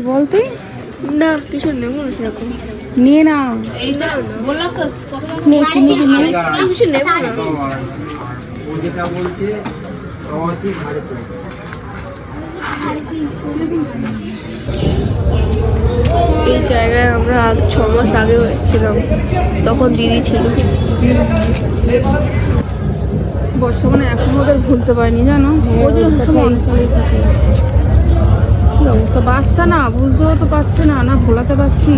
বল তুই। না কিছু নেব না সেরকম। নিয়ে না, নে কি নিবি নে। আমি কিছু নেব না। ও যেটা বলছে রওয়াচি ঘাড়ে চলছে। এই জায়গায় আমরা 6 মাস আগেও এসেছিলাম, তখন দিদি ছিল। বর্ষমানে এখন ওদের ভুলতে পারিনি জানো, ওদের অবস্থা। বাচ্চা না, বুঝতেও তো পারছে না, না ভোলাতে পারছি।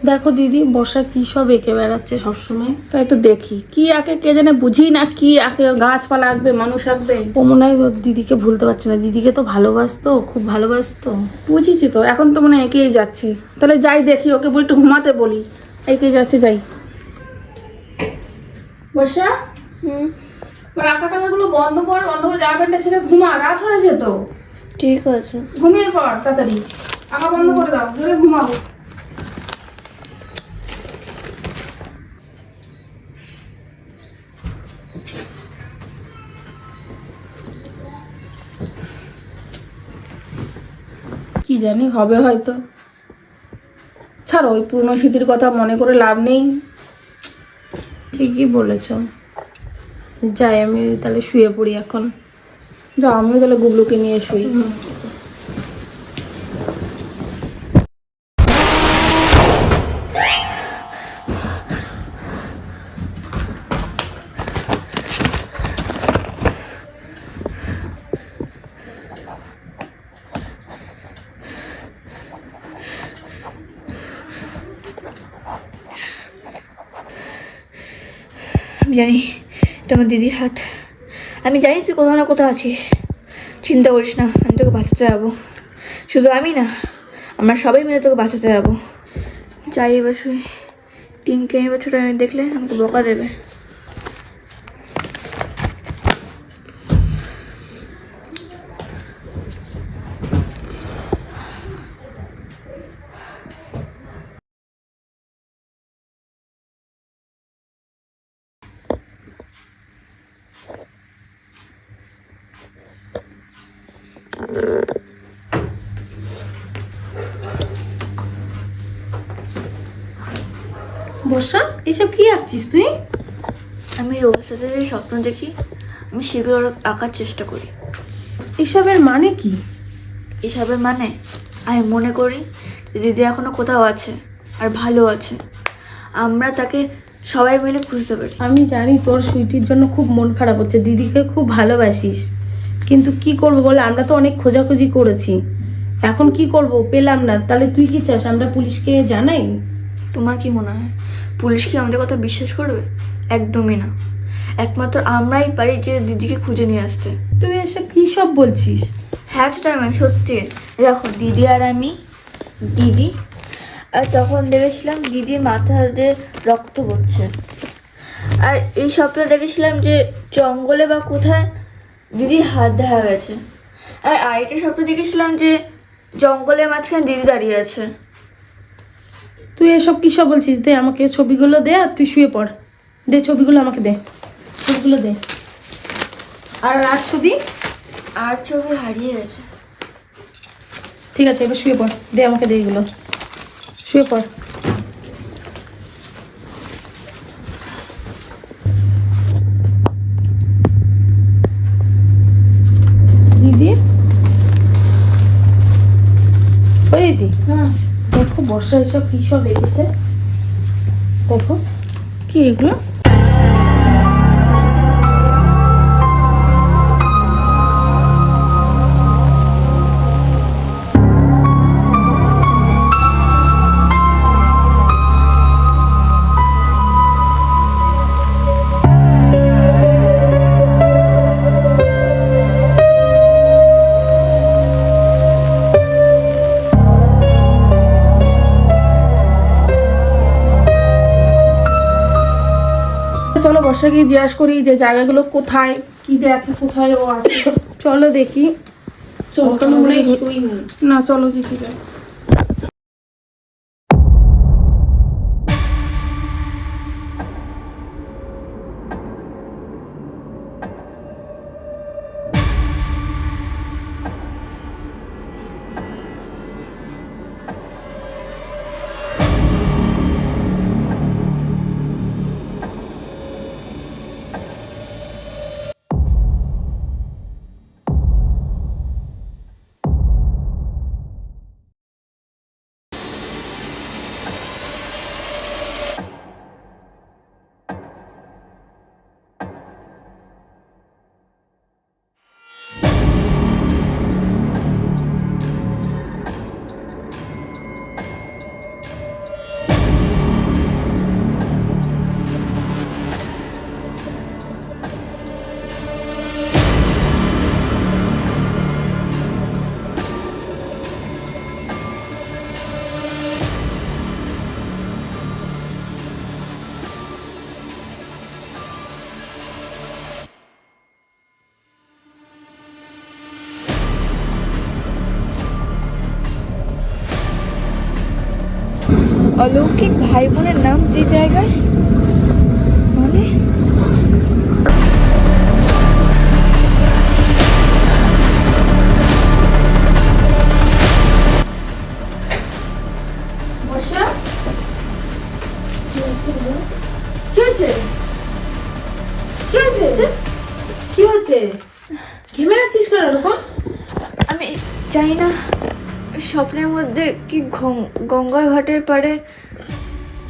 দেখো দিদি, বর্ষা কি সব এঁকে বেড়াচ্ছে সবসময়। তাই তো দেখি কি আঁকে কে জানে, বুঝি না কি আঁকে। গাছপালা আঁকবে, মানুষ আঁকবে। ও মনে হয় ওর দিদিকে ভুলতে পারছে না। দিদিকে তো ভালোবাসতো, খুব ভালোবাসতো। বুঝিছি তো, এখন তো মনে হয় এঁকেই যাচ্ছে। তাহলে যাই দেখি, ওকে বলি একটু ঘুমাতে বলি। এঁকে যাচ্ছে, যাই। বর্ষা, আঁকা টাকাগুলো বন্ধ কর, বন্ধ করে জামা প্যান্টটা ছেড়ে ঘুমা, রাত হয়েছে তো। ঠিক আছে, ঘুমিয়ে পড় তাড়াতাড়ি, আঁকা বন্ধ করে দাও, ধরে ঘুমাবো। কি জানি হবে হয়তো। ছাড়ো, ওই পুরনো স্মৃতির কথা মনে করে লাভ নেই। ঠিকই বলেছ। যাই আমি তাহলে শুয়ে পড়ি এখন। যাও, আমিও তাহলে গুবলুকে নিয়ে শুই। আমি জানি এটা আমার দিদির হাত। আমি জানি তুই কোথাও না কোথাও আছিস। চিন্তা করিস না, আমি তোকে বাঁচাতে যাবো। শুধু আমি না, আমরা সবাই মিলে তোকে বাঁচাতে যাবো। যাই এবার শুই। টিঙ্কে এবার ছোটো দেখলে আমাকে বকা দেবে। বর্ষা, এসব কি আঁকছিস তুই? আমি রোজ সাথে যে স্বপ্ন দেখি, আমি সেগুলো আঁকার চেষ্টা করি। এসবের মানে কি? এসবের মানে আমি মনে করি যে দিদি এখনো কোথাও আছে, আর ভালো আছে। আমরা তাকে সবাই মিলে খুঁজতে পারি। আমি জানি তোর সুইটির জন্য খুব মন খারাপ হচ্ছে, দিদিকে খুব ভালোবাসিস, কিন্তু কি করব বলে, আমরা তো অনেক খোঁজাখুঁজি করেছি, এখন কি করব, পেলাম না। তাহলে তুই কি চাস আমরা পুলিশকে জানাই? তোমার কি মনে হয় পুলিশ কি আমাদের কথা বিশ্বাস করবে? একদমই না। একমাত্র আমরাই পারি যে দিদিকে খুঁজে নিয়ে আসতে। তুই এসব কি সব বলছিস? হ্যাঁ সেটা আমি সত্যি। দেখো দিদি আর আমি, দিদি আর তখন দেখেছিলাম দিদির মাথা দিয়ে রক্ত পড়ছে, আর এই স্বপ্নে দেখেছিলাম যে জঙ্গলে বা কোথায় দিদির হাত দেখা গেছে, আর আরেকটা স্বপ্ন দেখেছিলাম যে জঙ্গলের মাঝখানে দিদি দাঁড়িয়ে আছে। তুই এসব কি সব বলছিস? দে আমাকে ছবিগুলো দে, আর তুই শুয়ে পড়। দে ছবিগুলো আমাকে দে, ছবিগুলো দে। আর রাত ছবি? আর ছবি হারিয়ে গেছে। ঠিক আছে, এবার শুয়ে পড়, দে আমাকে দে এগুলো, শুয়ে পড়। দিদি, ওই দিদি, দেখো বর্ষা এসব কি সব এঁকেছে, দেখো। কি এগুলো? বর্ষাকে জিজ্ঞাসা করি যে জায়গাগুলো কোথায়, কি দেখে, কোথায় ও আছে। চলো দেখি। চলো ওখানে মনে হয় কিছুই নেই। না, চলো দেখি যাই। অলৌকিক ভাই বোনের নাম যে জায়গায়, মানে বর্ষা, কি হয়েছে? কি হয়েছে? কি হয়েছে? ঘেমে আছিস কেন এরকম? আমি জানি না, স্বপ্নের মধ্যে কি গঙ্গার ঘাটের পাড়ে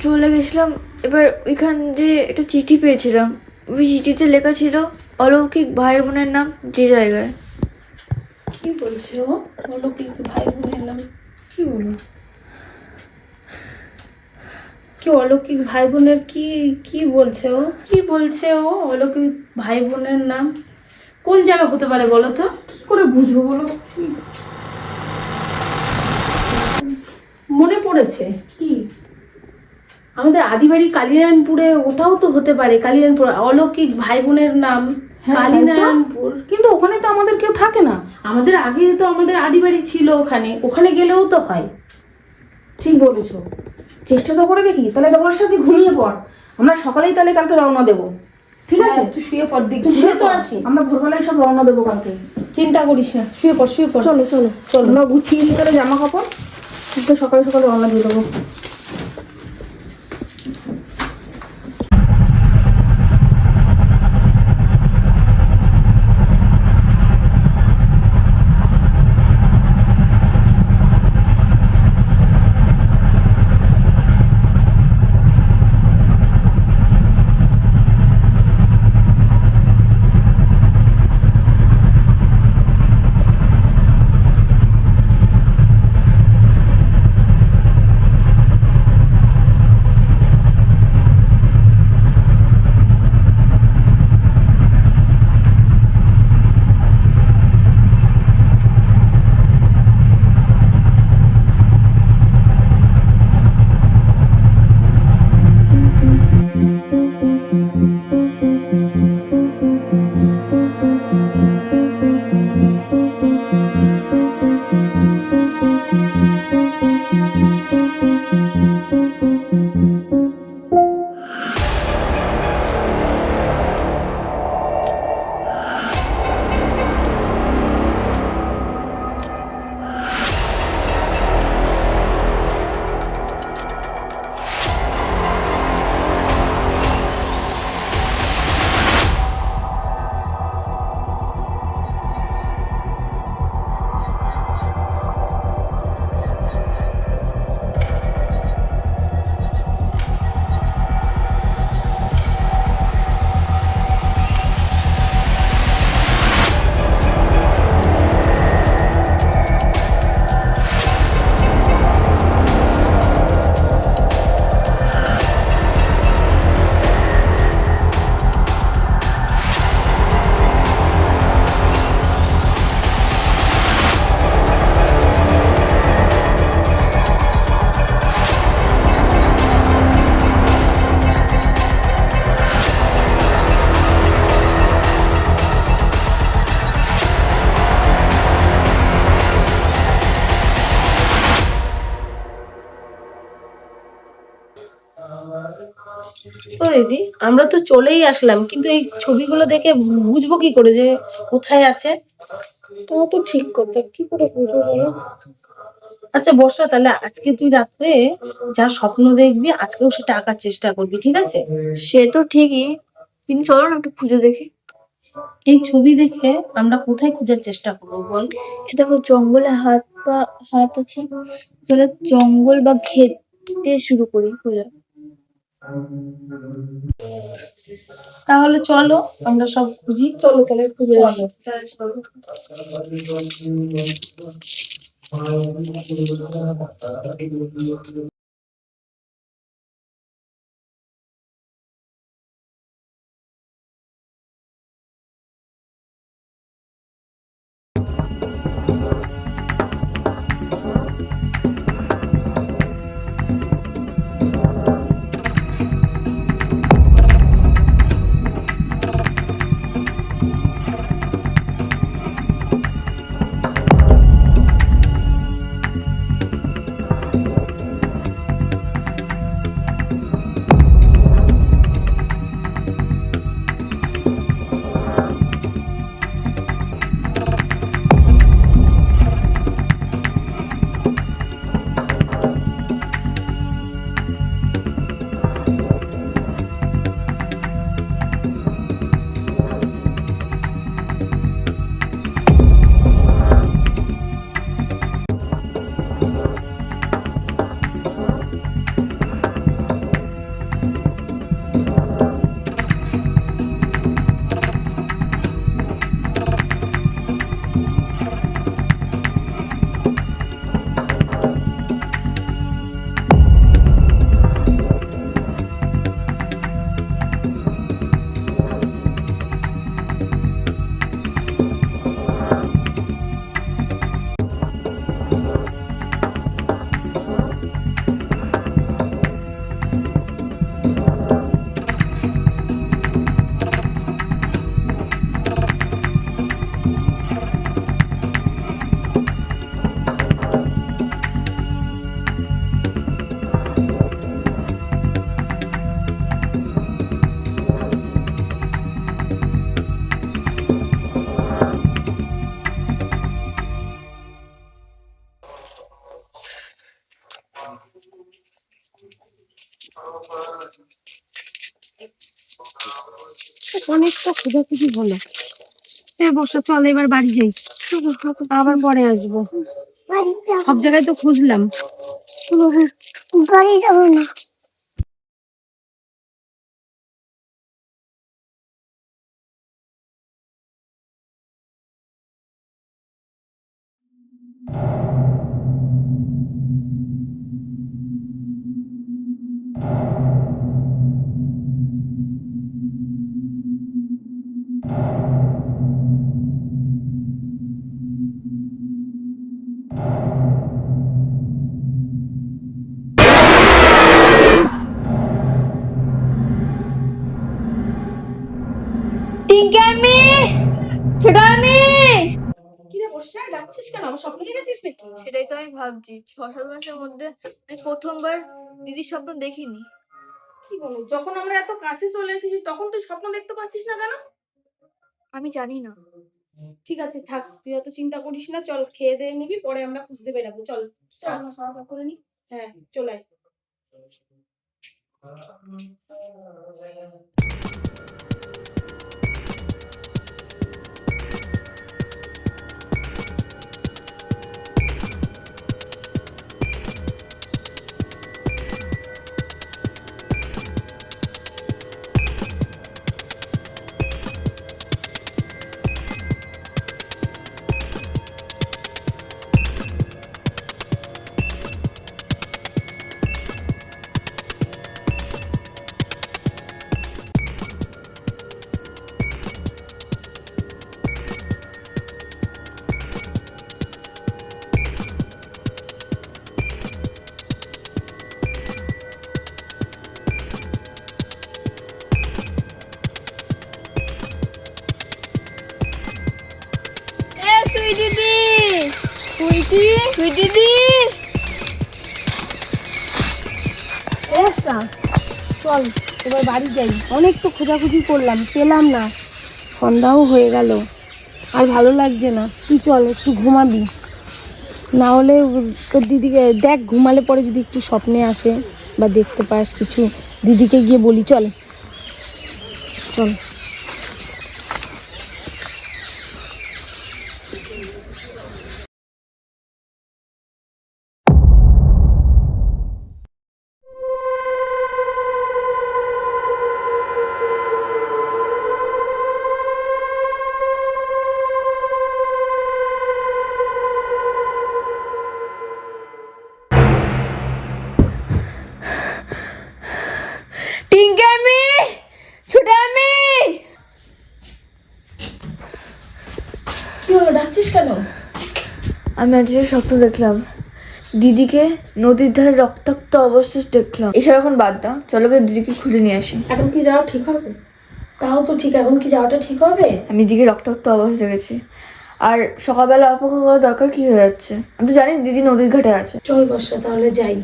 চলে গেছিলাম। এবার ওইখান দিয়ে একটা চিঠি পেয়েছিলাম। ওই চিঠিতে লেখা ছিল অলৌকিক ভাই বোনের নাম যে জায়গায়। কি বলছে ও? অলৌকিক ভাই বোনের নাম কি বলো? কি অলৌকিক ভাই বোনের কি কি বলছে ও? কি বলছে ও? অলৌকিক ভাই বোনের নাম কোন জায়গা হতে পারে বলো তো? কি করে বুঝবো বলো? মনে পড়েছে কি, আমাদের আদিবাড়ি কালিনারায়ণপুরে, ওটাও তো হতে পারে। কালিনারায়ণপুর, অলৌকিক ভাই বোনের নাম কালিনারায়ণপুর। কিন্তু ওখানে তো আমাদের কেউ থাকে না। আমাদের আগে তো আমাদের আদিবাড়ি ছিল ওখানে, ওখানে গেলেও তো হয়। ঠিক বলেছো, চেষ্টা তো করে দেখি। তাহলে বর্ষা তুই ঘুমিয়ে পড়, আমরা সকালেই তাহলে কালকে রওনা দেবো। ঠিক আছে, তুই শুয়ে পড়, দিক তুই শুয়ে তো পড়। আসি। আমরা ভোরবেলায় সব রওনা দেবো কালকে। চিন্তা করিস না, শুয়ে পড়, শুয়ে পড়। চলো চলো চলো, আমরা গুছিয়ে নিই তাহলে জামা কাপড়, তো সকালে সকালে রওনা দিয়ে দেবো। দিদি, আমরা তো চলেই আসলাম, কিন্তু এই ছবিগুলো দেখে বুঝবো কি করে যে কোথায় আছে? তো তো ঠিক কথা, কি করে বুঝবো বলো? আচ্ছা বর্ষা, তাহলে আজকে তুই রাত্রে যা স্বপ্ন দেখবি আজকেও সেটা আঁকার চেষ্টা করবি, ঠিক আছে? সে তো ঠিকই, কিন্তু চলো না একটু খুঁজে দেখি। এই ছবি দেখে আমরা কোথায় খোঁজার চেষ্টা করবো বল? এ দেখো জঙ্গলে হাত আছে, তাহলে জঙ্গল বা ঘেটে শুরু করি খোঁজা। তাহলে চলো আমরা সব খুঁজি, চলো তাহলে খুঁজে আসি। অনেকটা খোঁজাখুঁজি হলো। বর্ষা চল এবার বাড়ি যাই, আবার পরে আসবো। সব জায়গায় তো খুঁজলাম। বাড়ি যাবো না। টিঙ্কি আমি, ছোট আমি। কিরে বর্ষা, ডাকছিস কেন? আমার স্বপ্ন দেখেছিস নাকি? সেটাই তো আমি ভাবছি, 6-7 মাসের মধ্যে আমি প্রথমবার দিদির স্বপ্ন দেখিনি। কি বলো, যখন আমরা এত কাছে চলে এসেছি তখন তুই স্বপ্ন দেখতে পাচ্ছিস না কেন? আমি জানি না। ঠিক আছে থাক, তুই অত চিন্তা করিস না, চল খেয়ে দিয়ে নিবি, পরে আমরা খুঁজতে বেরাবো। চল চল, আমরা খাওয়া দাওয়া করে নি। হ্যাঁ চলে আয়। দিদি চল এবার বাড়ি যাই। অনেক তো খোঁজাখুঁজি করলাম, পেলাম না, সন্ধ্যাও হয়ে গেল, আর ভালো লাগছে না। তুই চল একটু ঘুমাবি, না হলে তোর দিদিকে দেখ, ঘুমালে পরে যদি একটু স্বপ্নে আসে বা দেখতে পাস কিছু, দিদিকে গিয়ে বলি। চল চল। টিঙ্কামি, ছুটামি। কি হলো, ডাকছিস কেন? আমি আজকে স্বপ্ন দেখলাম, দিদিকে নদীর ধারে রক্তাক্ত অবস্থায় দেখলাম। এসব এখন বাদ দাও, চলো গিয়ে দিদিকে খুঁজে নিয়ে আসি। এখন কি যাওয়া ঠিক হবে? তাও তো ঠিক, এখন কি যাওয়াটা ঠিক হবে? আমি দিদিকে রক্তাক্ত অবস্থা দেখেছি, আর সকালবেলা অপেক্ষা করার দরকার কি হয়ে যাচ্ছে? আমি তো জানি দিদি নদীর ঘাটে আছে। চল বর্ষা, তাহলে যাই।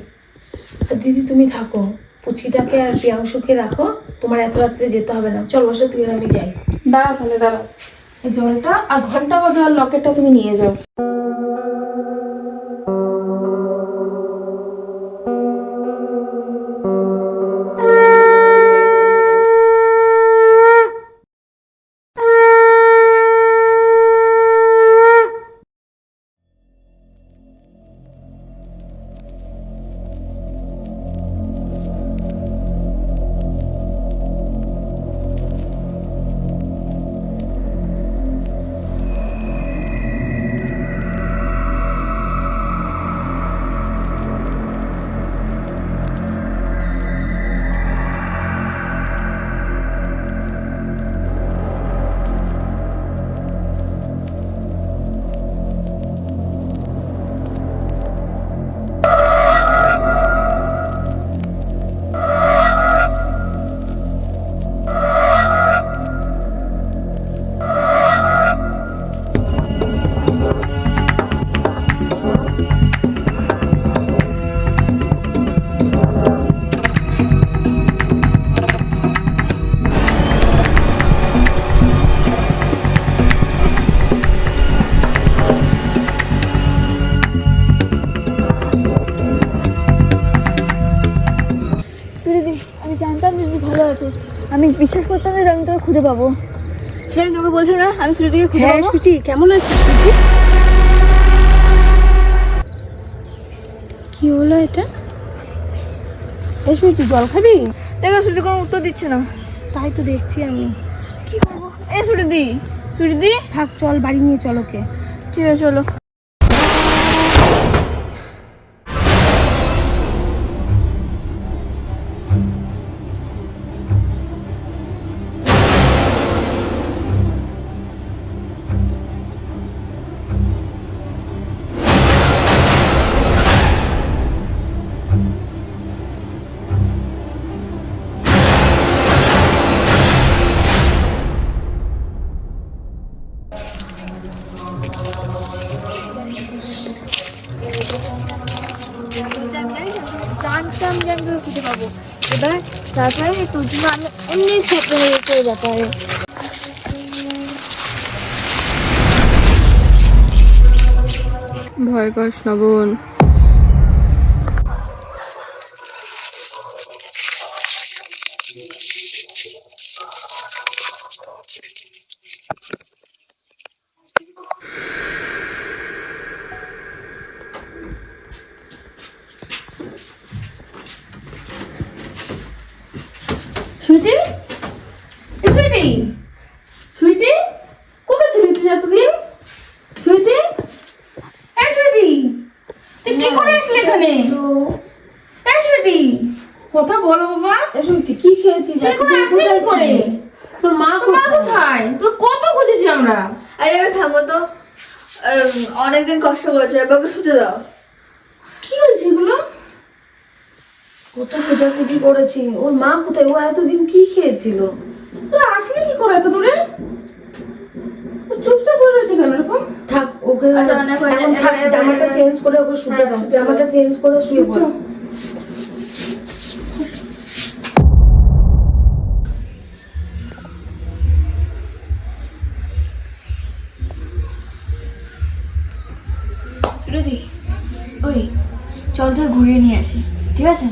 আর দিদি তুমি থাকো, পুচিটাকে আর প্রিয়াংশুকে রাখো, তোমার এত রাত্রে যেতে হবে না। চল বর্ষা, তুই আর আমি যাই। দাঁড়াও তাহলে, দাঁড়াও। এই জলটা আর ঘন্টা বাদে আর লকেটটা তুমি নিয়ে যাও। সুরিদি, আমি জানতাম দিদি ভালো আছে, আমি বিশ্বাস করতাম যে আমি তোকে খুঁজে পাবো। সে আমি তোকে বলছি না, আমি সুরিদিকে খুঁজে হ্যাঁ পাবো। সুইটি, কেমন আছিস সুইটি? কি হলো এটা? এই সুইটি, জল খাবি? দেখো সুরিদি কোনো উত্তর দিচ্ছে না। তাই তো দেখছি আমি। কি করবো? এ সুরিদি, সুরিদি। থাক, চল বাড়ি নিয়ে চল ওকে। ঠিক আছে চলো। জানতাম যে আমি তোকে খুঁজে পাবো। এবার তারপরে তোর জন্য আমি অনেক স্বপ্ন হয়েছে এই ব্যাপারে। ভয় পাস না বোন। সুইটি, সুইটি, সুইটি, কোথায় ছিলি তুই এতদিন? সুইটি, এই সুইটি, তুই কি করে আসলি এখানে? এই সুইটি, কথা বলো বাবা। এই সুইটি, কি খেয়েছিস? তুই এখানে আসলি কি করে? তোর মা কোথায়? তুই কত খুঁজেছি আমরা। আরে থামো তো, অনেকদিন কষ্ট করেছো, এবার ওকে শুতে দাও। কি হয়েছে এগুলো? কত খোঁজাখুঁজি করেছি, ওর মা কোথায়? ও এতদিন কি খেয়েছিল? তোরা আসলি কি করে এত দূরে? ও চুপচাপ হয়ে রয়েছে কেন এরকম? থাক, ওকে আচ্ছা, অনেক হয়েছে। এখন থাক, জামাটা চেঞ্জ করে ওকে শুতে দাও। জামাটা চেঞ্জ করে শুয়ে পড়ো। সুইটুদি, ওই চল তো ঘুরিয়ে নিয়ে আসি, ঠিক আছে?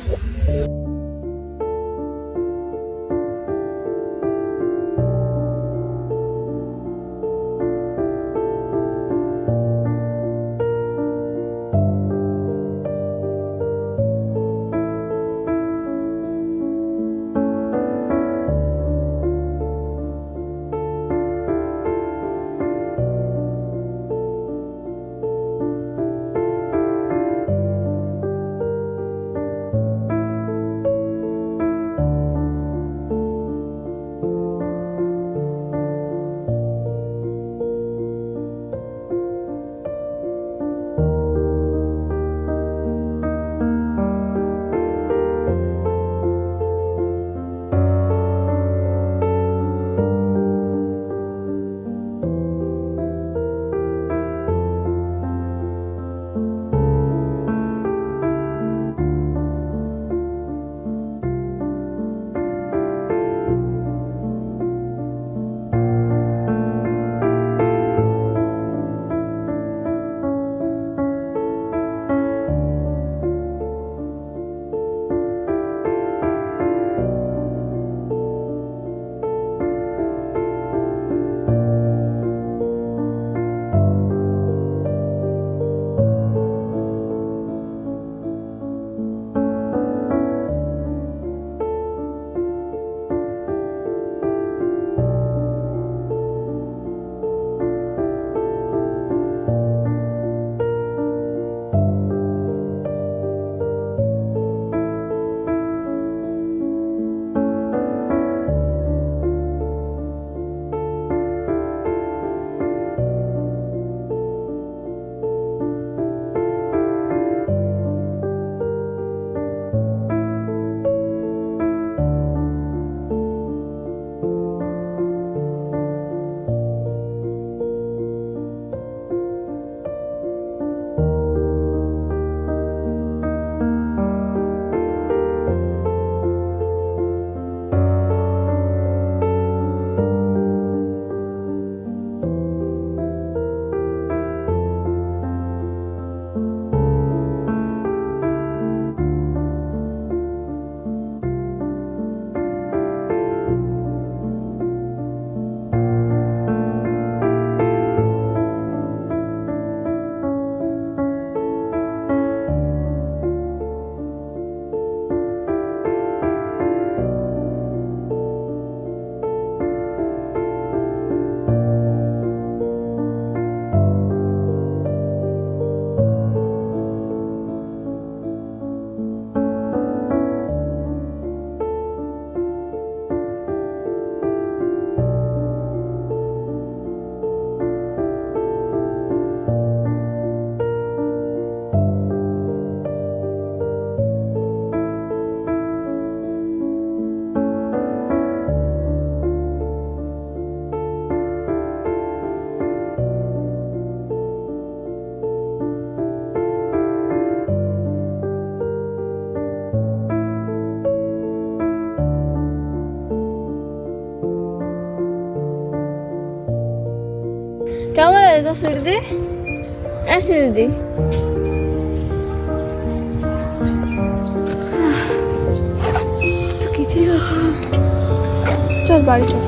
কেমন লাগে সুইটুদি? সুইটুদি, তো কিছুই হচ্ছে না। চল বাড়ি চল।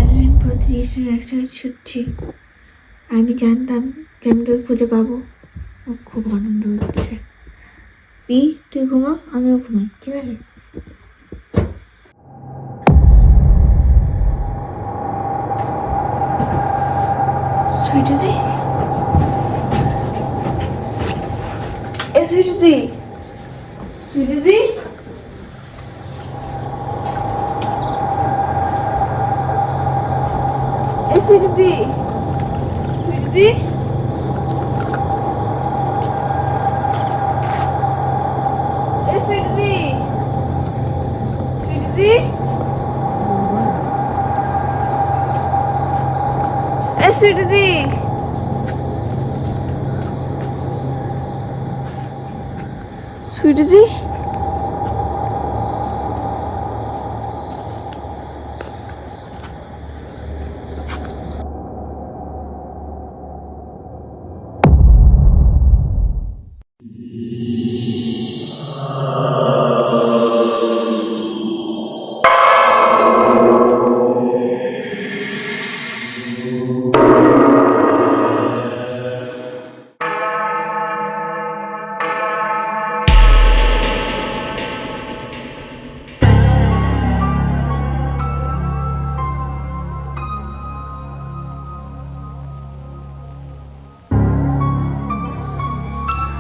এতদিন পর দিদির সঙ্গে একসাথে ছুটছি। আমি জানতাম যে আমি তোকে খুঁজে পাবো। আমার খুব আনন্দ হচ্ছে। তুই ঘুমা, আমিও ঘুমাই, ঠিক আছে? সুইটুদি, সুইটুদি, সুইটুদি, সুইটুদি, সুইটুদি, সুইটুদি, সুইটুদি, সুইটুদি, সুইটুদি,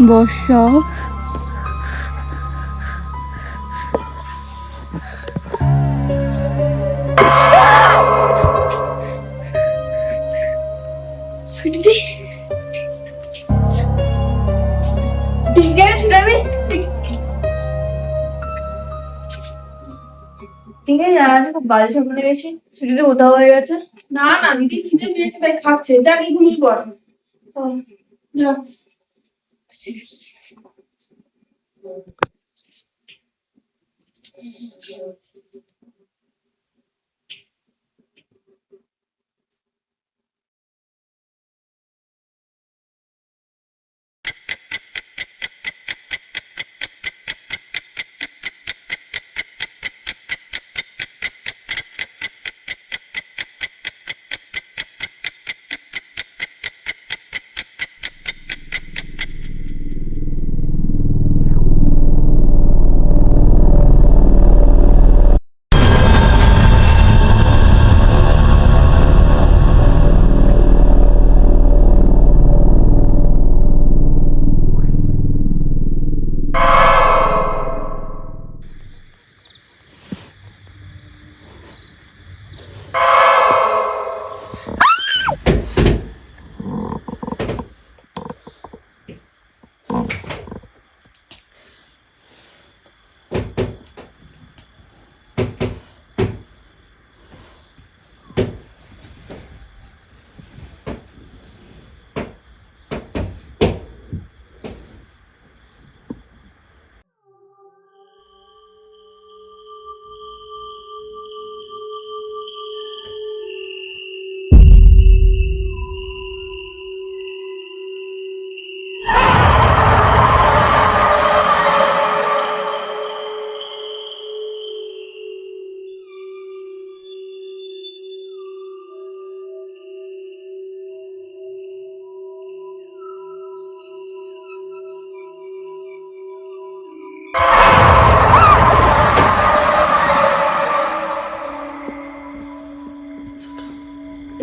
বর্ষা সুইটি ঠিক আছে আমি ঠিক আছে আজ খুব বাজে স্বপ্ন দেখেছি ছুটিতে কোথাও হয়ে গেছে না না দিদি খিদে পেয়েছে তাই খাচ্ছে, যা গিয়ে ঘুমিয়ে পড়। যা।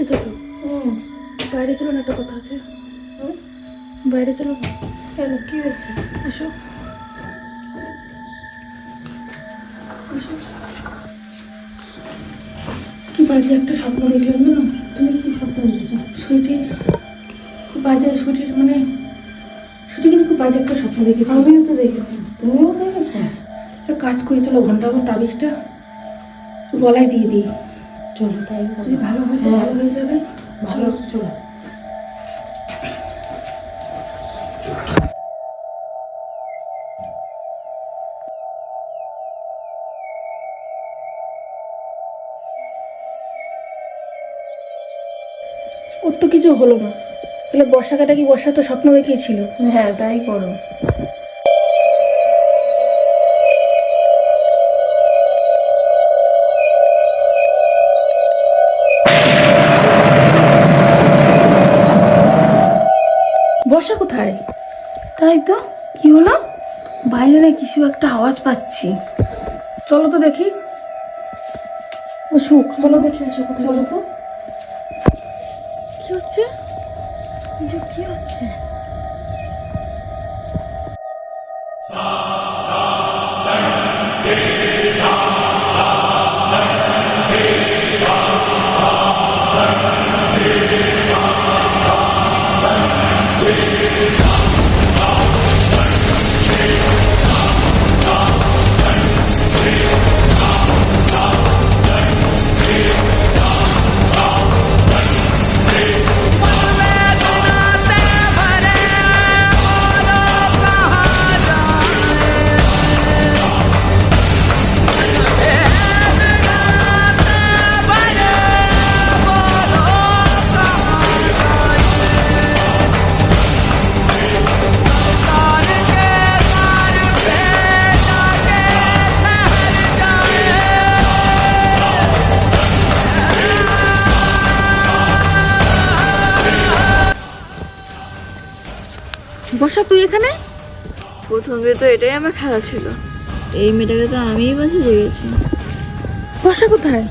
এসো তো। বাইরে চলো না, একটা কথা আছে। বাইরে চলো না। কেন কি হচ্ছে? আসো আসো। কি বাজে একটা স্বপ্ন দেখলাম না। তুমি কি স্বপ্ন দেখেছো? সুইটির খুব বাজে, সুইটির মানে সুইটি কিন্তু খুব বাজে একটা স্বপ্ন দেখেছি। আমিও তো দেখেছি, তুমিও দেখেছো? একটা কাজ করি, চলো ঘন্টা আমার তাবিজটা গলায় দিয়ে দিই। চলো তাই যদি ভালো হয় তো ভালো হয়ে যাবে। ভালো, চলো। ওর তো কিছু হলো না, তাহলে বর্ষাকাটা কি বর্ষা তো স্বপ্ন দেখেছিল। হ্যাঁ তাই করো। বর্ষা কোথায়? তাই তো, কি হলো? বাইরে না কিছু একটা আওয়াজ পাচ্ছি। চলো তো দেখি। ও সুখ, চলো দেখি আসো কোথায়। চলো তো। কি হচ্ছে? এসব কি হচ্ছে? বর্ষা তুই এখানে? প্রথম দিয়ে তো এটাই আমার খেলা ছিল, এই মেয়েটাকে তো আমিই বাসে জেগেছি। বর্ষা কোথায়?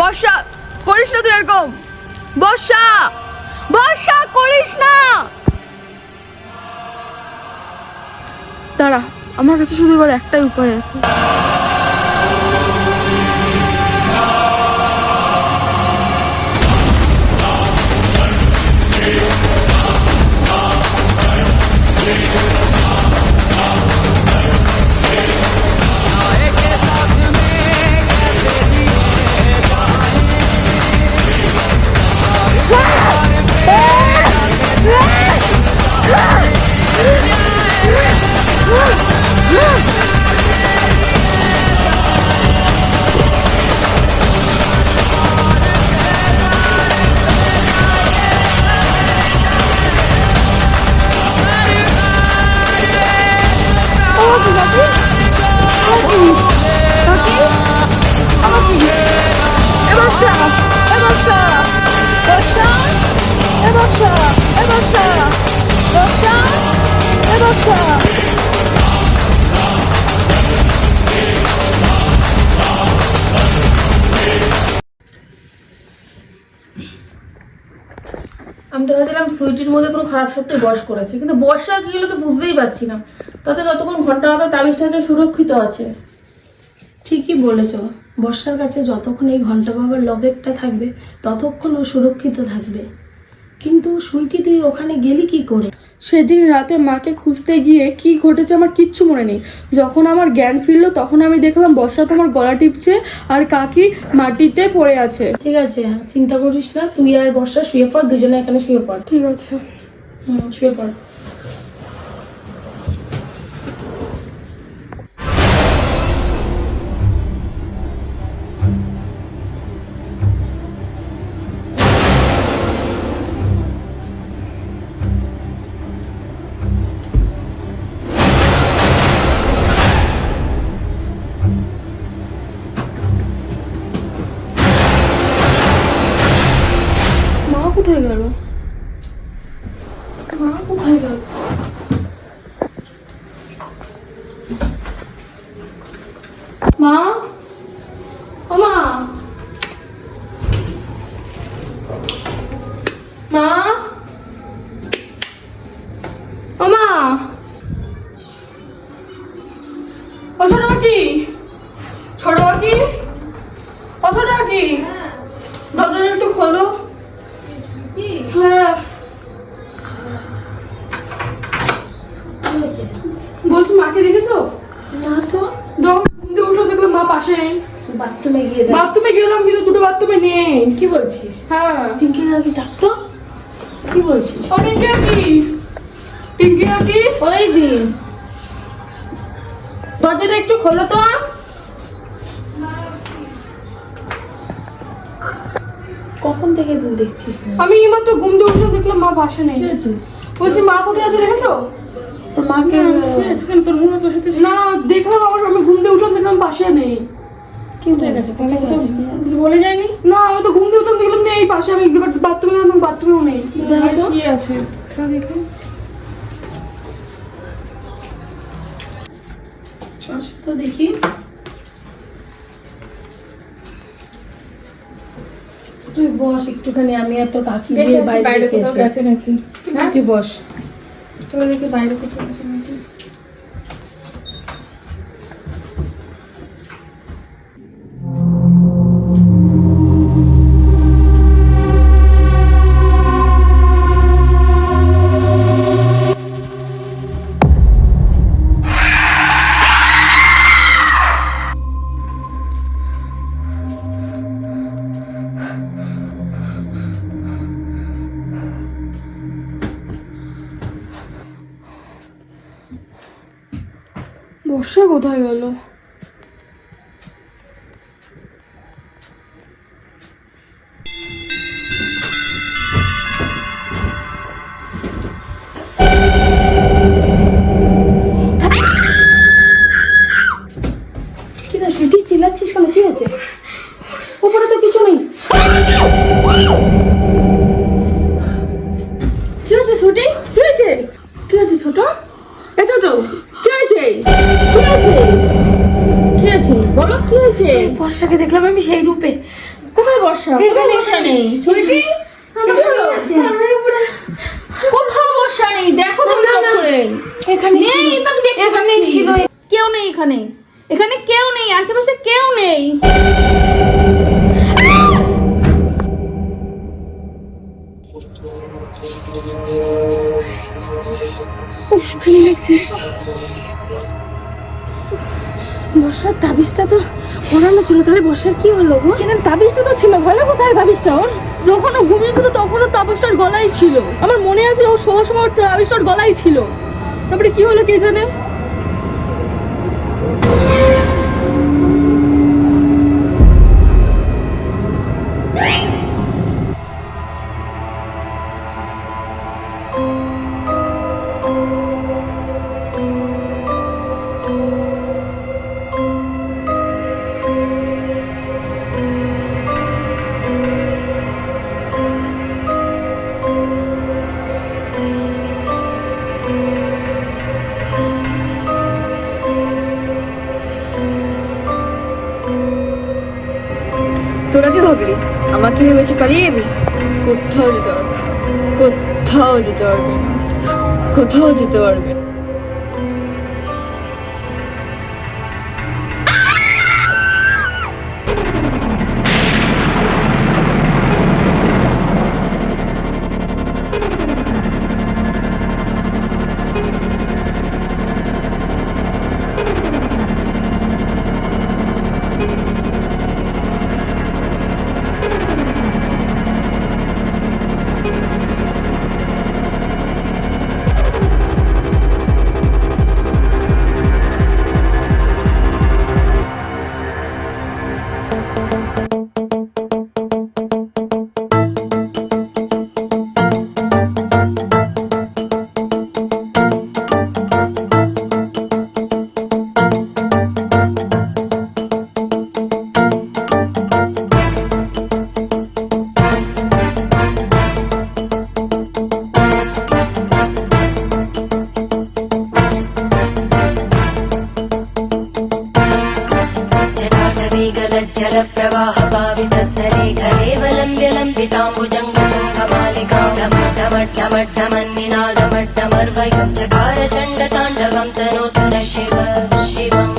বর্ষা করিস না তুই এরকম, বর্ষা বর্ষা করিস না। দাঁড়া, আমার কাছে শুধু এবার একটাই উপায় আছে। আমি তো ভাবছিলাম সুইটির মধ্যে কোনো খারাপ সত্যি বস করেছে, কিন্তু বর্ষা কি হলো তো বুঝতেই পারছি না। তাতে যতক্ষণ ঘন্টা হবে তাবিজটা যে সুরক্ষিত আছে। ঠিকই বলেছ, বর্ষার কাছে যতক্ষণ এই ঘন্টা বাবার লকেটটা থাকবে ততক্ষণ ও সুরক্ষিত থাকবে। কিন্তু সুইটি তুই ওখানে গেলি কি করে? সেদিন রাতে মাকে খুঁজতে গিয়ে কি ঘটেছে আমার কিচ্ছু মনে নেই। যখন আমার জ্ঞান ফিরলো তখন আমি দেখলাম বর্ষা তোমার গলা টিপছে আর কাকি মাটিতে পড়ে আছে। ঠিক আছে, চিন্তা করিস না, তুই আর বর্ষা শুয়ে পড়, দুজনে এখানে শুয়ে পড়। ঠিক আছে। শুয়ে পড়। মা কোথায় গেল? মা কোথায় গেল? মা, ও মা, মা, ও মা, ও ছোট কাকি, ছোট কাকি, ও ছোট কাকি, দরজাটা একটু খোলো। হ্যাঁ, বলছি মাকে দেখেছো? না তো, যখন ঘুম দিয়ে উঠলো দেখলাম মা পাশে নেই। বাথরুমে গিয়ে দেখ। বাথরুমে গেলাম কিন্তু দুটো বাথরুমে নেই। কি বলছিস? হ্যাঁ, টিঙ্কি কাকি ডাকতো? কি বলছিস? ও টিঙ্কি কাকি, টিঙ্কি কাকি, ওই দিন দরজাটা একটু খোলো তো। কখন থেকে তুই দেখছিস না? আমি এইমাত্র ঘুম দিয়ে উঠলাম দেখলাম মা পাশে নেই। বলছি মা কোথায় আছে দেখেছো? তোর মাকে শুয়েছে কেন? তোর মনে তোর সাথে না দেখলাম, আবার আমি ঘুম দিয়ে উঠলাম দেখলাম পাশে নেই। কি হয়ে গেছে? তাহলে কোথাও কিছু বলে যায়নি? না আমি তো ঘুম দিয়ে উঠলাম দেখলাম নেই পাশে। আমি বাথরুমে গেলাম, বাথরুমেও নেই। শুয়ে আছে। চল দেখি। আসো তো দেখি। তুই বস একটুখানি, আমি আর তোর কাকি দেখে দিয়ে আসি বাইরে বাইরে দেখে কোথাও এসে। গেছে নাকি। হ্যাঁ তুই বস, চলো দেখি বাইরে কোথাও গেছে নাকি। বর্ষা কোথায় গেল? কি না সুইটি চিল্লাচ্ছিস কেন? কি হয়েছে? উপরে তো কিছু নেই। কি হয়েছে ছুটি? কি হয়েছে? কি হয়েছে ছোট? এ ছোট, কি হয়েছে? কি হয়েছে? কি হয়েছে বলো, কি হয়েছে? বর্ষাকে দেখলাম আমি সেই রূপে। কোথায় বর্ষা? কোথাও বর্ষা নেই সুইটি, কোথাও বর্ষা নেই, দেখো তুমি লক্ষ্য করে। এখানে নেই, তো আমি দেখতে এখানে পাচ্ছি। ছিল। কেউ নেই এখানে, এখানে কেউ নেই, আশেপাশে কেউ নেই। উফ, কি লাগছে। বর্ষার তাবিজটা তো ওড়ানো ছিল, তাহলে বর্ষার কি হলো গো? কিন্তু তাবিজটা তো ছিল, ভালো কোথায় তাবিজটা ওর? যখন ও ঘুমিয়েছিল তখন ওর তাবিজটার গলায় ছিল। আমার মনে আছে ও শোয়ার সময় ওর তাবিজটার গলায় ছিল। তারপরে কি হলো কে জানে। তোরা কি ভাবলি আমার থেকে বেঁচে পালিয়ে যাবি? কোথাও যেতে পারবি না, কোথাও যেতে পারবি না, কোথাও যেতে পারবি না। जलप्रवाहपावितस्थले घरेवलम्ब्य लम्बिताम्बुजङ्गतुङ्गमालिकां ढमड्ढमड्ढमड्ढमन्निनादमड्ढमर्वयं चकार चण्डताण्डवं तनोतु न शिव शिवम्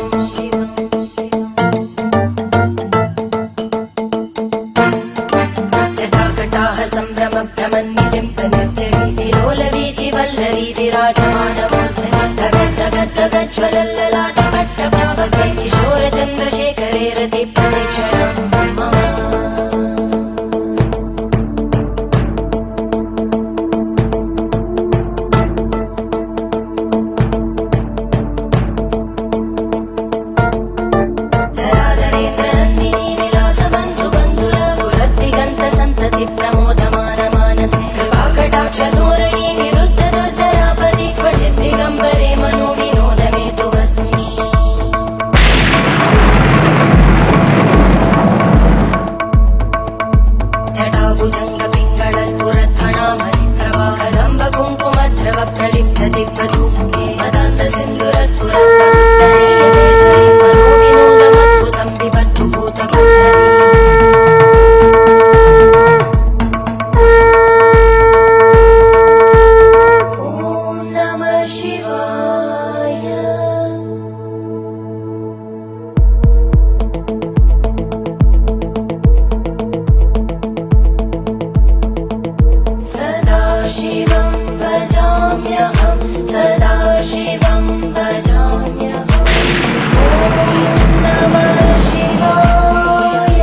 जटाकटाः सम्भ्रमभ्रमन्निलिम्प निर्जरी विलोलवीचि वल्लरी विराजमानमूर्धनि धगज्ज्वलल्ललाटपट्टपावके किशोरचन्द्रशेखरे रतिप्रदक्षिणम् मम धराधरेन्द्रनन्दिनी विलासबन्धुबन्धुर स्फुरद्दिगन्तसन्तति प्रमोदमानमानसे कृपाकटाक्षधोरणी निरुद्धदुर्धरापदि क्वचित् दिगम्बरे मनो विनोदमेतु वस्तुनि जटाभुजङ्गपिङ्गळस्फुरद्भणामणि प्रवाहदम्ब कुङ्कुमद्रव प्रलिप्तदिग्वधूमुखे मदान्तसिन्दुरस्फुरद्वदुत्तरीयमेधुरे मनो विनोदमद्भुतं बिभर्तु भूतभूतरी ॐ नमः शिवाय सदाशिवं भजाम्यहं सदाशिवं भजाम्यहम् ॐ नमः शिवाय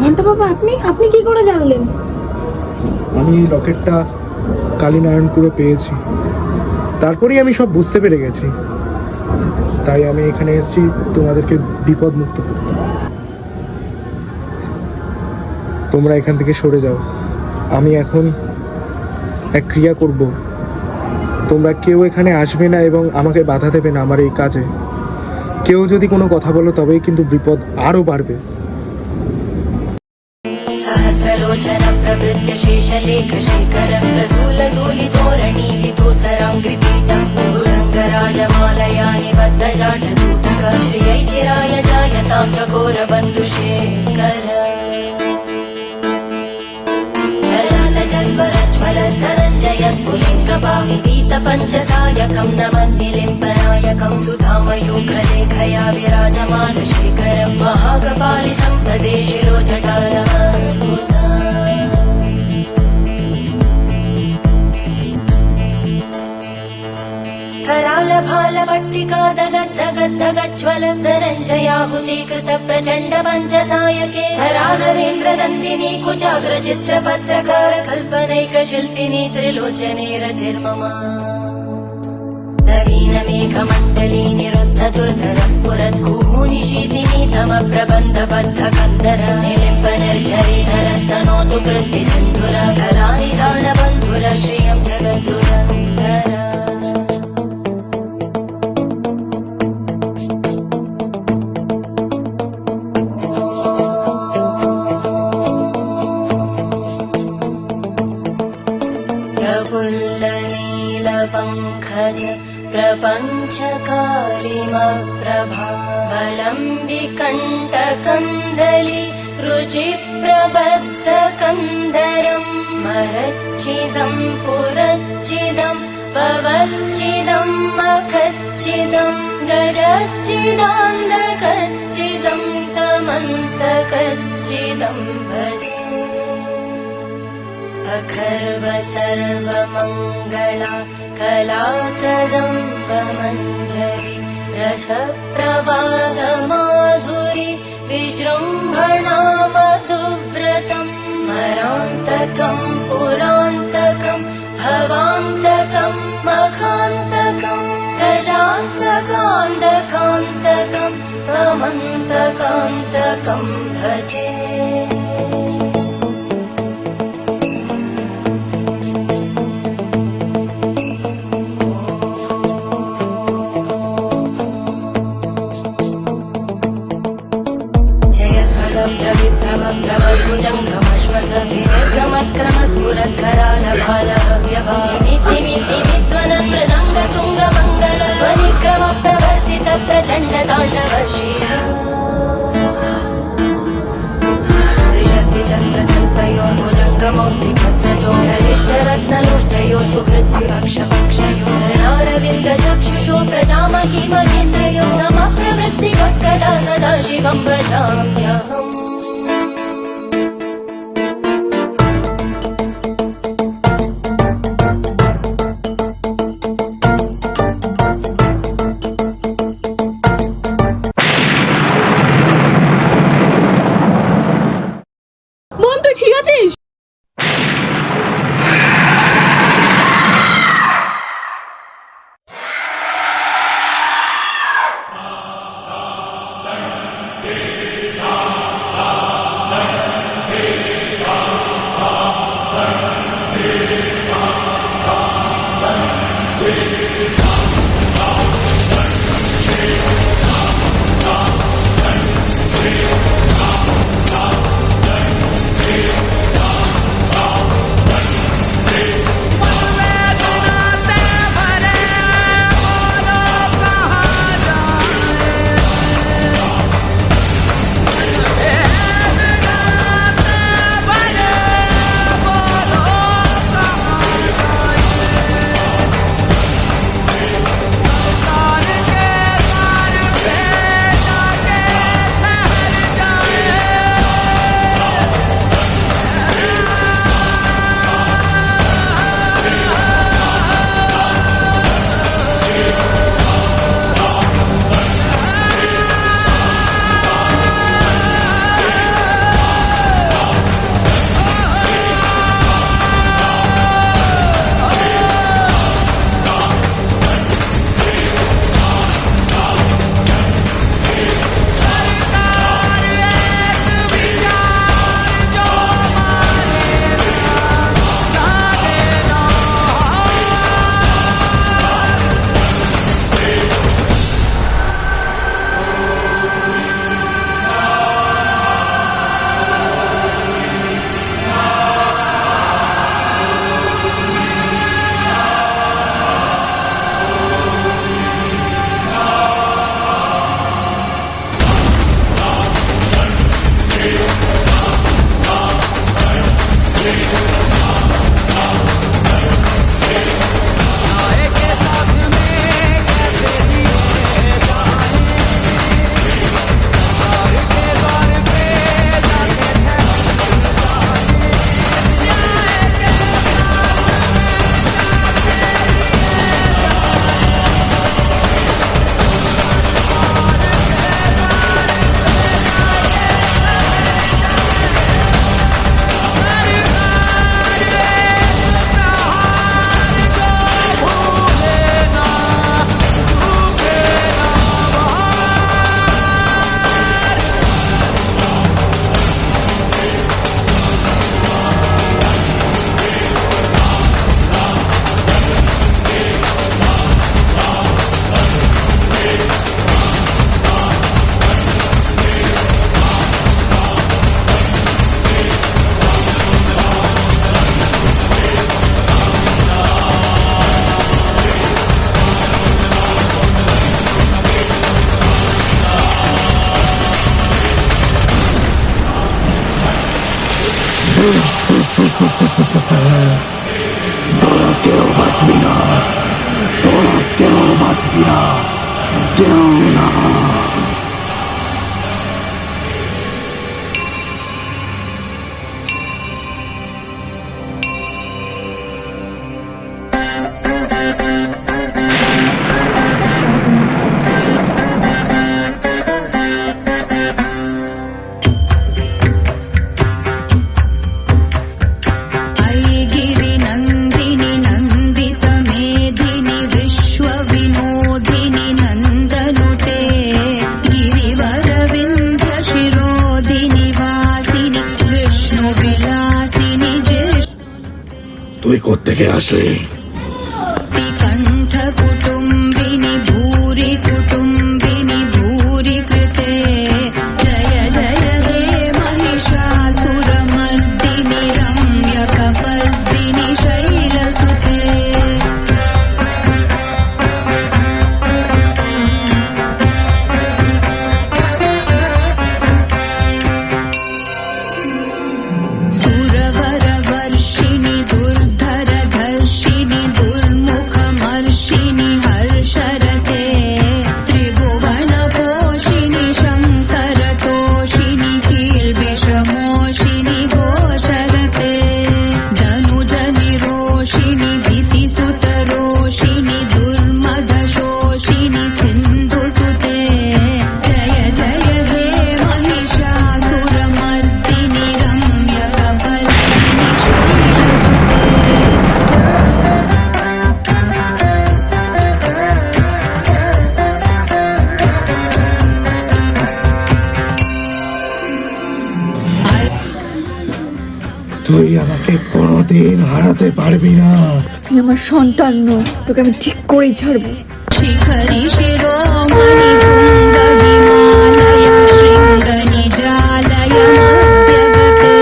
ঘন্টা বাবা, আপনি আপনি কি করে জানলেন? আমি এই লকেটটা কালীনারায়ণপুরে পেয়েছি, তারপরেই আমি সব বুঝতে পেরে গেছি। তাই আমি এখানে এসেছি তোমাদেরকে বিপদ মুক্ত করতে। তোমরা এখান থেকে সরে যাও। আমি এখন এক ক্রিয়া করব, তোমরা কেউ এখানে আসবে না এবং আমাকে বাধা দেবে না আমার এই কাজে। কেউ যদি কোনো কথা বলো তবেই কিন্তু বিপদ আরও বাড়বে। सहस्रलोचन प्रभृत्य शेषलेखशेखर प्रसूलदूर पीताम्बराङ्घ्रिपीठं भुजङ्गराजमालया निबद्धजाटचूटक श्रियै चिराय जायतां चकोरबन्धुशेखर धनञ्जय स्फुलिङ्गपाविपीतपञ्चसायकं नमन्निलिम्बनायकं सुधामयूखलेखया विराजमानशेखरं महाकपालि सम्पदे शिरोजटालस्फुटम् करालभालभट्टिका दगद्दगद्दगज्ज्वल धनञ्जयाहुतीकृत प्रचण्ड पञ्चसायके हराधरेन्द्रनन्दिनी कुचाग्रचित्रपत्रकार कल्पनैकशिल्पिनी त्रिलोचने रतिर्मम नवीनमेघमण्डली निरुद्ध दुर्धरस्फुरद्गूनिशीतिनी तमप्रबन्धबद्धकन्दर निलिम्बनिर्झरीधरस्तनोतु कृत्तिसिन्धुर कलानिधानबन्धुर श्रियं जगद्दुरन्धर प्रफुल्लनीलपङ्कज प्रपञ्चकारिमप्रभावलम्बिकण्टकन्दली रुचिप्रबद्धकन्दरं स्मरच्चिदं पुरच्चिदं भवच्चिदं मखच्चिदं गजच्चिदान्धकच्चिदं तमन्तकच्चिदं भजे अखर्व सर्वमङ्गला कलाकदम्बमञ्जरी रसप्रवाहमाधुरी विजृम्भणा मधुव्रतं स्मरान्तकं पुरान्तकं भवान्तकं मखान्तकं गजान्तकान्तकान्तकं तमन्तकान्तकं भजे प्रचण्ड ताण्डव ऋषद्विचन्द्रकल्पयोः भुजङ्गमौक्तिकस्रजो हरिष्ठरत्नलोष्टयोः सुहृद्विपक्षपक्षयोः धरणारविन्दचक्षुषो प्रजामहि महेन्द्रयोः समप्रवृत्तिवक्कला सदा शिवं भजाम्यहम् বোন তুই ঠিক আছিস? কেউ বাঁচবি না, তোরা কেউ বাঁচবি না, কেউ না। ऐगिरि नन्दिनि नन्दित मेधिनि विश्वविनोदिनि नन्दनुते गिरिवरविन्ध्य शिरोधिनि वासिनि विष्णुविलासिनि তুই কোত্থেকে আসলি? कण्ठ कुटुम्बिनि भूरि कुटुम्बिनि भूरि कृते जय जय हे महिषासुरमर्दिनि रम्यकपर्दिनि शैलसुते सुरवरवर्षिणि दुर्धरधर्षिणि दुर्मुखमर्षिणि हर्षरते त्रिभुवनपोषिणि शङ्करतोषिणि कील्बिषमोषिणि घोषरते धनुजनिरोषिणि भीतिसुतरोषिणि दुर्मदशोषिणि सिन्धुसुते जय जय हे महिषासुरमर्दिनि रम्यकपर्दिनि शैलसुते তুই আমাকে কোনোদিন হারাতে পারবি না। তুই আমার সন্তান নয়, তোকে আমি ঠিক করেই ছাড়বো। शिखरि शिरोमणि तुङ्ग हिमालय शृङ्गनिजालय मध्यगते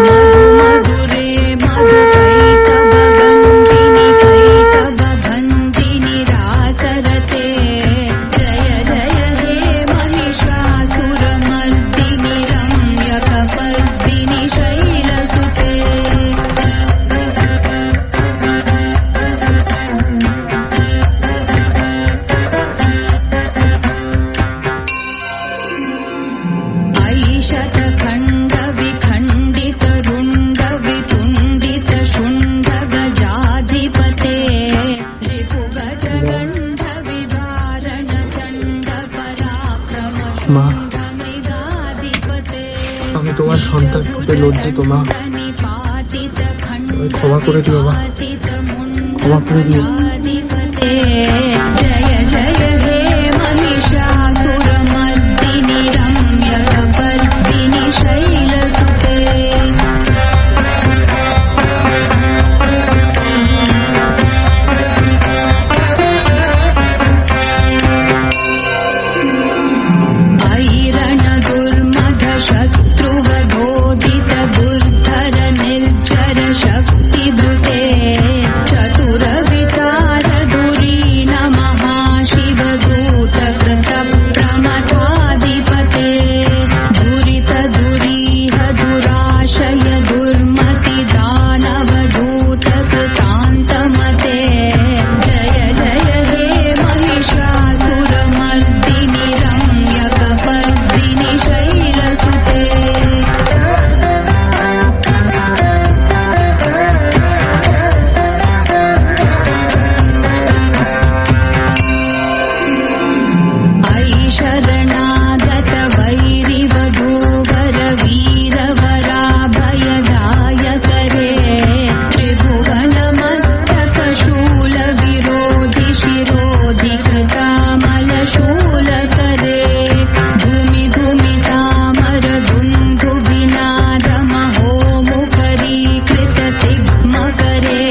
मधु मधुरे मधुकैटभगञ्जिनि कैटभभञ्जिनि रासरते जय जय हे महिषासुरमर्दिनि रम्यकपर्दिनि शैलसुते ऐशतखण्ड विखण्डित रुण्ड वितुण्डित शुण्ड गजाधिपते रिपुगज गण्ड विदारण चण्ड पराक्रम शुण्ड मृगाधिपते আমি তোমার সন্তান রূপে লজ্জিত মা। निपातित खण्ड ক্ষমা করে দিও মা, ক্ষমা করে দিও। विपाधिपते जय जय हे महिषासुरमर्दिनि रम्यकपर्दिनि शैलसुते ऐरण दुर्मध शत्रुवधोदित दुर्धर निर्जर शक्तिभृते चतुर विचार धुरीन महाशिवदूत कृत प्रमथाधिपते दुरित दुरीह दुराशय दुर्मति दानवदूत कृतान्तमते जय जय हे महिषासुरमर्दिनि रम्यकपर्दिनि शैलसुते ऐ शरणागत वैरिवधूवर वीरवराभयदायक रे त्रिभुवनमस्तकशूल विरोधि शिरोधि कृतामल शूलकरे धूमि धूमितामर दुन्दुभिनाद महोमुखरीकृत तिग्मकरे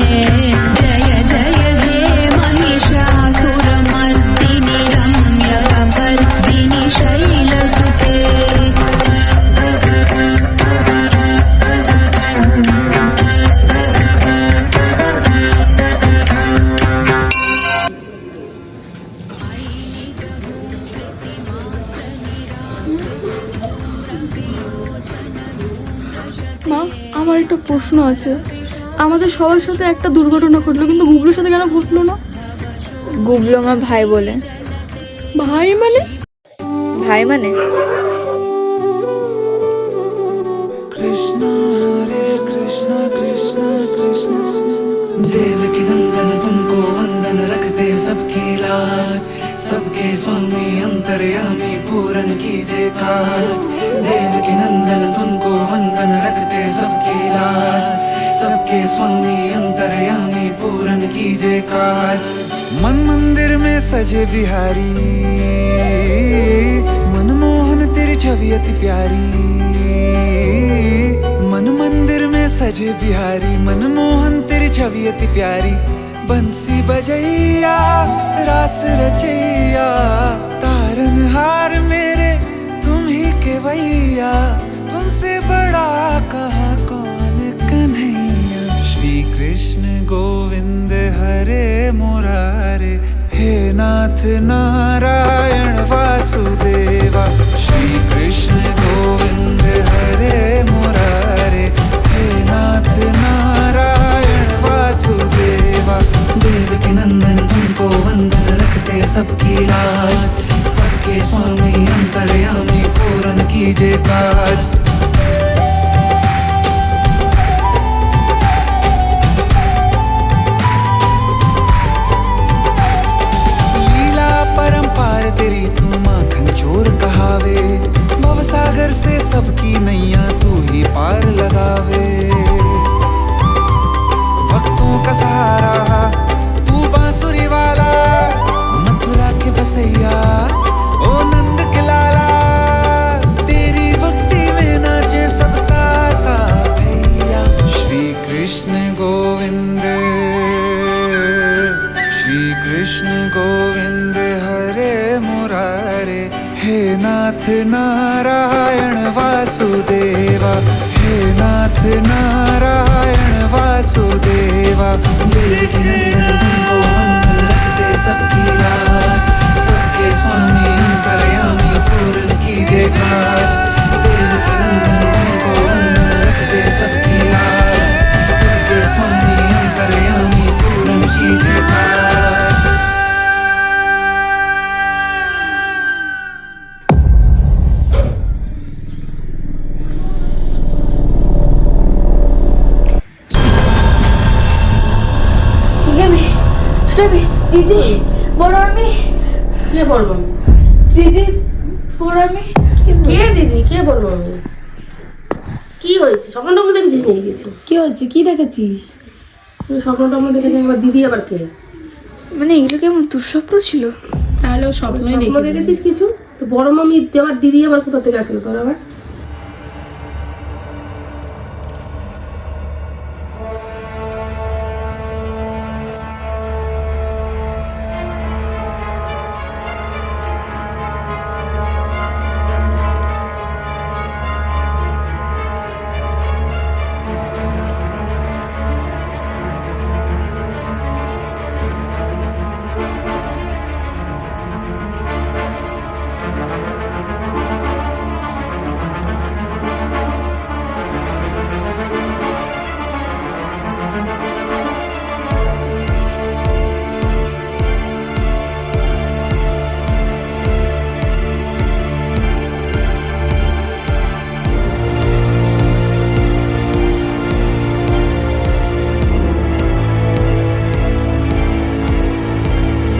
जय जय हे महिषासुरमर्दिनि रम्यकपर्दिनि शैलसुते মা, আমার একটা প্রশ্ন আছে। আমাদের সবার সাথে একটা দুর্ঘটনা ঘটলো, কিন্তু গুবলুর সাথে কেন ঘটলো না? গুবলু আমার ভাই বলে। ভাই মানে? ভাই মানে कृष्ण हरे कृष्ण कृष्ण कृष्ण देव की नंदन तुमको वंदन रखते सबकी लाज सबके स्वामी अंतर्यामी पूरन कीजिए काज देव की नंदन तुमको वंदन रखते सबकी लाज सबके स्वामी अंतर्यामी पूरन कीजिए काज मन मंदिर में सजे बिहारी मनमोहन तेरी छवि अति प्यारी मन मंदिर में सजे बिहारी मनमोहन तेरी छवि अति प्यारी बंसी बजैया रास रचैया तारनहार मेरे तुम ही केवैया तुमसे बड़ा कहाँ कौन कन्हैया श्री कृष्ण गोविंद हरे मुरारे हे नाथ नारायण वासुदेवा श्री कृष्ण गोविंद हरे मुरारे हे नाथ नारायण वासुदेवा देव की नंदन तुमको वंदन रखते सबकी लाज सबके स्वामी अंतर्यामी पूरन कीजिए काज परंपार तेरी तू माखन चोर कहावे भवसागर से सबकी नैया तू ही पार लगावे भक्तों का सहारा तू बांसुरी वाला मथुरा के बसैया ओ नंद के लाला तेरी भक्ति में नाचे सब ताता भैया श्री कृष्ण गोविंद श्री कृष्ण गोविंद हरे मुरारे हे नाथ नारायण वासुदेवा हे नाथ नारायण वासुदेवा देव की नंदन तुमको वंदन रखते सबकी लाज सबके स्वामी अंतर्यामी पूर्ण कीजिए काज देव की नंदन तुमको वंदन रखते सबकी लाज सबके स्वामी अंतर्यामी पूर्ण कीजिए काज দিদি বড় আমি কে বলবো আমি? দিদি বড় আমি কে দিদি? কে বলবো আমি? কি হয়েছে? স্বপ্নটা মধ্যে দেখেছিস নিয়ে গেছি? কি হচ্ছে? কি দেখেছিস? স্বপ্নটা মধ্যে দেখেছি আবার দিদি আবার কে? মানে এগুলো কেমন দুঃস্বপ্ন ছিল? তাহলে স্বপ্নই স্বপ্ন দেখেছিস কিছু? তো বড় মামি আবার দিদি আবার কোথা থেকে আসলো তোর আবার?